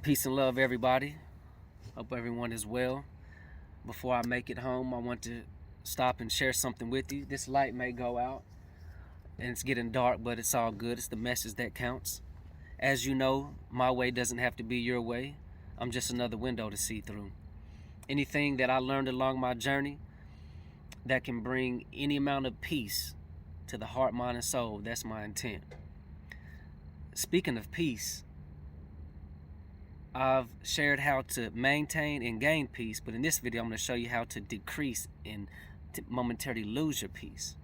Peace and love, everybody. Hope everyone is well. Before I make it home, I want to stop and share something with you. This light may go out and it's getting dark, but it's all good. It's the message that counts. As you know, my way doesn't have to be your way. I'm just another window to see through. Anything that I learned along my journey that can bring any amount of peace to the heart, mind, and soul, that's my intent. Speaking of peace, I've shared how to maintain and gain peace, but in this video I'm going to show you how to decrease and to momentarily lose your peace.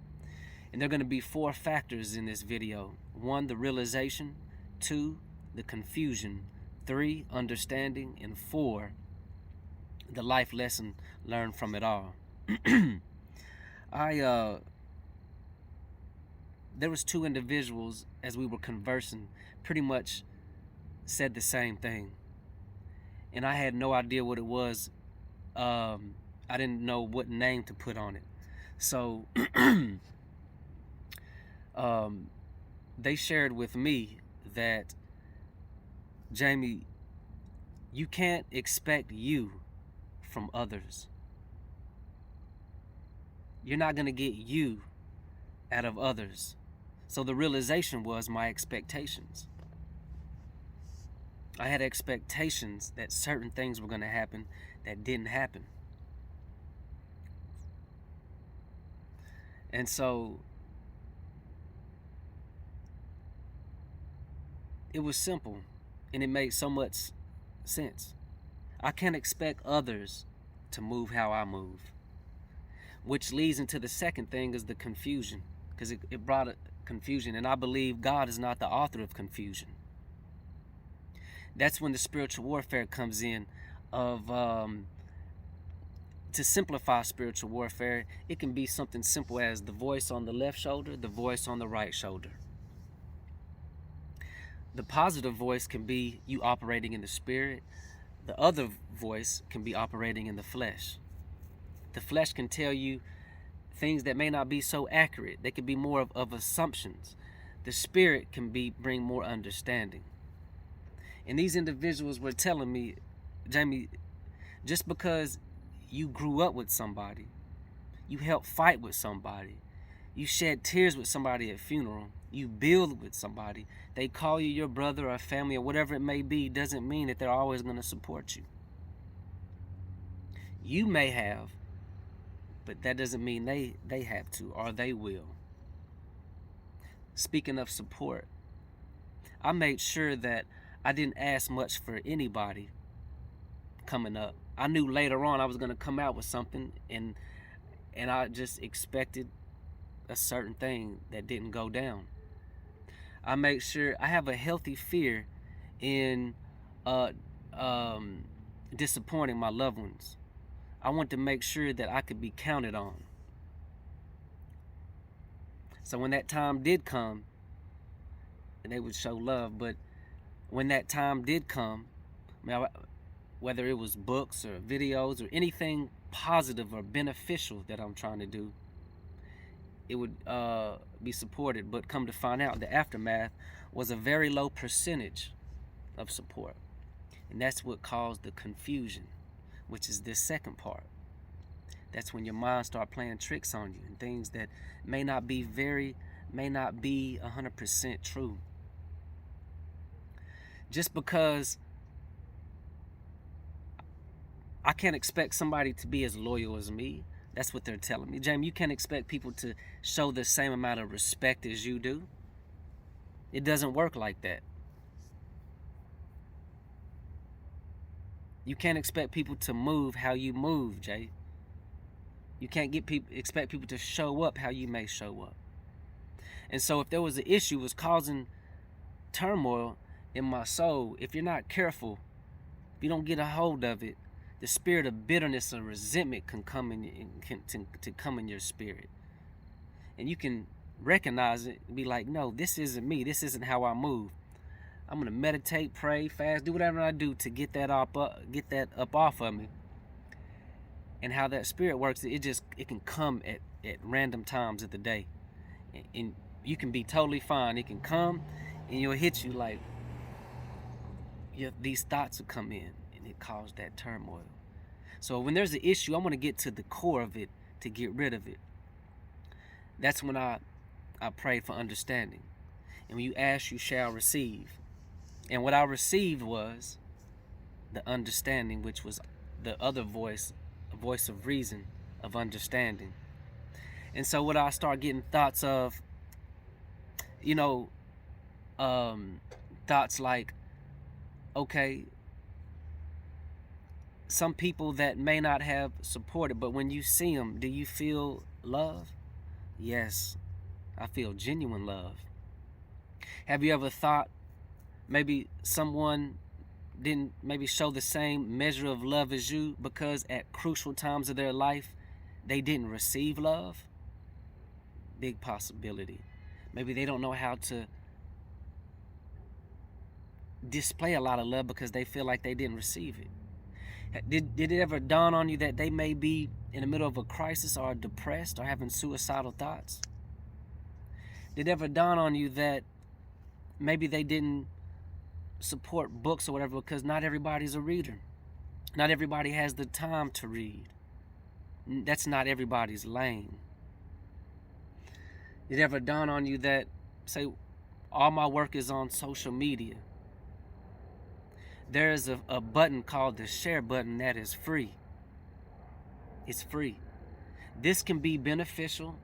And there are going to be 4 factors in this video. 1, the realization. 2, the confusion. 3, understanding. And 4, the life lesson learned from it all. There was 2 individuals as we were conversing pretty much said the same thing. And I had no idea what it was. I didn't know what name to put on it. So they shared with me that, Jamie, you can't expect you from others. You're not going to get you out of others. So the realization was my expectations. I had expectations that certain things were going to happen that didn't happen. And so it was simple and it made so much sense. I can't expect others to move how I move, which leads into the second thing, is the confusion, because it brought a confusion. And I believe God is not the author of confusion. That's when the spiritual warfare comes in. To simplify spiritual warfare, it can be something simple as the voice on the left shoulder, the voice on the right shoulder. The positive voice can be you operating in the spirit. The other voice can be operating in the flesh. The flesh can tell you things that may not be so accurate. They could be more of assumptions. The spirit can bring more understanding. And these individuals were telling me, Jamie, just because you grew up with somebody, you helped fight with somebody, you shed tears with somebody at funeral, you build with somebody, they call you your brother or family or whatever it may be, doesn't mean that they're always going to support you. You may have, but that doesn't mean they have to or they will. Speaking of support, I made sure that I didn't ask much for anybody coming up. I knew later on I was going to come out with something, and I just expected a certain thing that didn't go down. I make sure I have a healthy fear in disappointing my loved ones. I want to make sure that I could be counted on. So when that time did come, and they would show love, but when that time did come, whether it was books or videos or anything positive or beneficial that I'm trying to do, it would be supported. But come to find out, the aftermath was a very low percentage of support. And that's what caused the confusion, which is this second part. That's when your mind starts playing tricks on you and things that may not be 100% true. Just because I can't expect somebody to be as loyal as me. That's what they're telling me. Jamie, you can't expect people to show the same amount of respect as you do. It doesn't work like that. You can't expect people to move how you move, Jay. You can't expect people to show up how you may show up. And so if there was an issue was causing turmoil in my soul, if you're not careful, if you don't get a hold of it, the spirit of bitterness and resentment can come in your spirit. And you can recognize it and be like, no, this isn't me. This isn't how I move. I'm going to meditate, pray, fast, do whatever I do to get that up off of me. And how that spirit works, it can come at random times of the day. And you can be totally fine. It can come and it'll hit you like, these thoughts will come in and it cause that turmoil. So when there's an issue, I want to get to the core of it to get rid of it. That's when I prayed for understanding. And when you ask, you shall receive. And what I received was the understanding, which was the other voice, a voice of reason, of understanding. And so what I start getting thoughts of, thoughts like, okay, some people that may not have supported, but when you see them, do you feel love? Yes, I feel genuine love. Have you ever thought maybe someone didn't maybe show the same measure of love as you because at crucial times of their life they didn't receive love? Big possibility. Maybe they don't know how to display a lot of love because they feel like they didn't receive it. Did it ever dawn on you that they may be in the middle of a crisis or depressed or having suicidal thoughts? Did it ever dawn on you that maybe they didn't support books or whatever because not everybody's a reader? Not everybody has the time to read. That's not everybody's lane. Did it ever dawn on you that, say, all my work is on social media? There is a button called the share button that is free. It's free. This can be beneficial.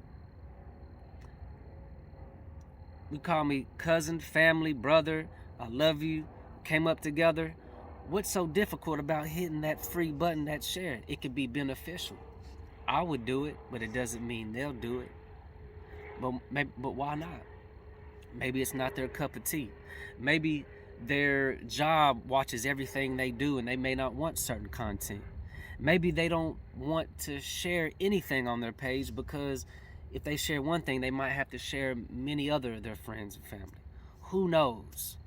You call me cousin, family, brother, I love you, came up together. What's so difficult about hitting that free button, that share? It could be beneficial. I would do it, but it doesn't mean they'll do it. But why not? Maybe it's not their cup of tea. Maybe their job watches everything they do and they may not want certain content. Maybe they don't want to share anything on their page because if they share one thing, they might have to share many other of their friends and family. Who knows?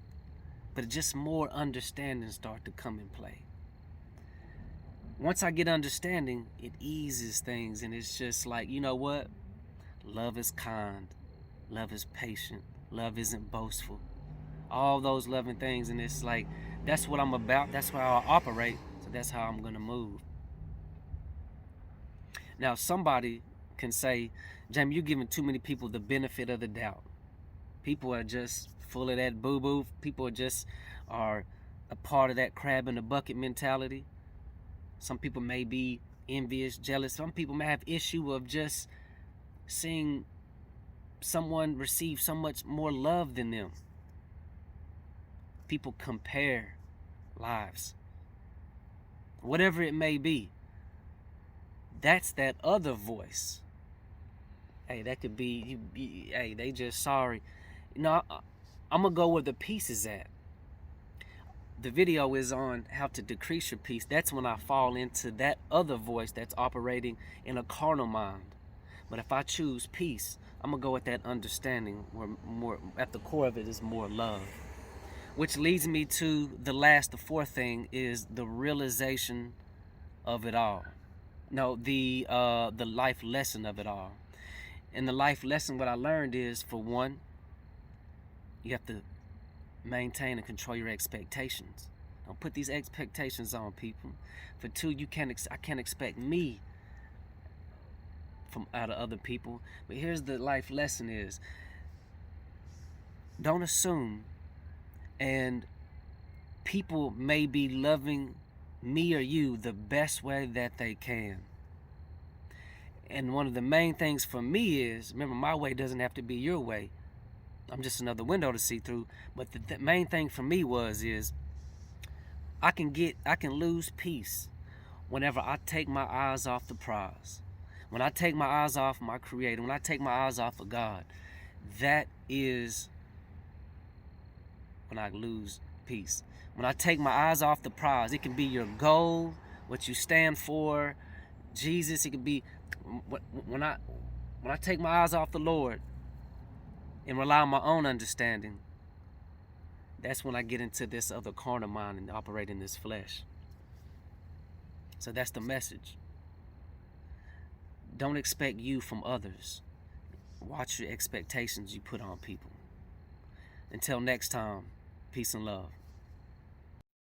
But just more understanding start to come in play. Once I get understanding, it eases things, and it's just like, you know what? Love is kind. Love is patient. Love isn't boastful. All those loving things, and it's like, that's what I'm about. That's how I operate. So that's how I'm going to move. Now, somebody can say, Jamie, you're giving too many people the benefit of the doubt. People are just full of that boo-boo. People are a part of that crab in the bucket mentality. Some people may be envious, jealous. Some people may have issue of just seeing someone receive so much more love than them. People compare lives. Whatever it may be. That's that other voice. Hey, that could be, hey, they just sorry. I'm going to go where the peace is at. The video is on how to decrease your peace. That's when I fall into that other voice that's operating in a carnal mind. But if I choose peace, I'm going to go with that understanding where more at the core of it is more love. Which leads me to the fourth thing is the realization of it all. No, the life lesson of it all. And the life lesson, what I learned is, for one, you have to maintain and control your expectations. Don't put these expectations on people. For two, I can't expect me from out of other people. But here's the life lesson is, don't assume. And people may be loving me or you the best way that they can. And one of the main things for me is, remember, my way doesn't have to be your way. I'm just another window to see through. But the main thing for me is I can lose peace whenever I take my eyes off the prize. When I take my eyes off my Creator, when I take my eyes off of God, that is when I lose peace. When I take my eyes off the prize, it can be your goal, what you stand for, Jesus. It could be when I take my eyes off the Lord and rely on my own understanding. That's when I get into this other carnal mind and operate in this flesh. So that's the message. Don't expect you from others. Watch your expectations you put on people. Until next time, peace and love.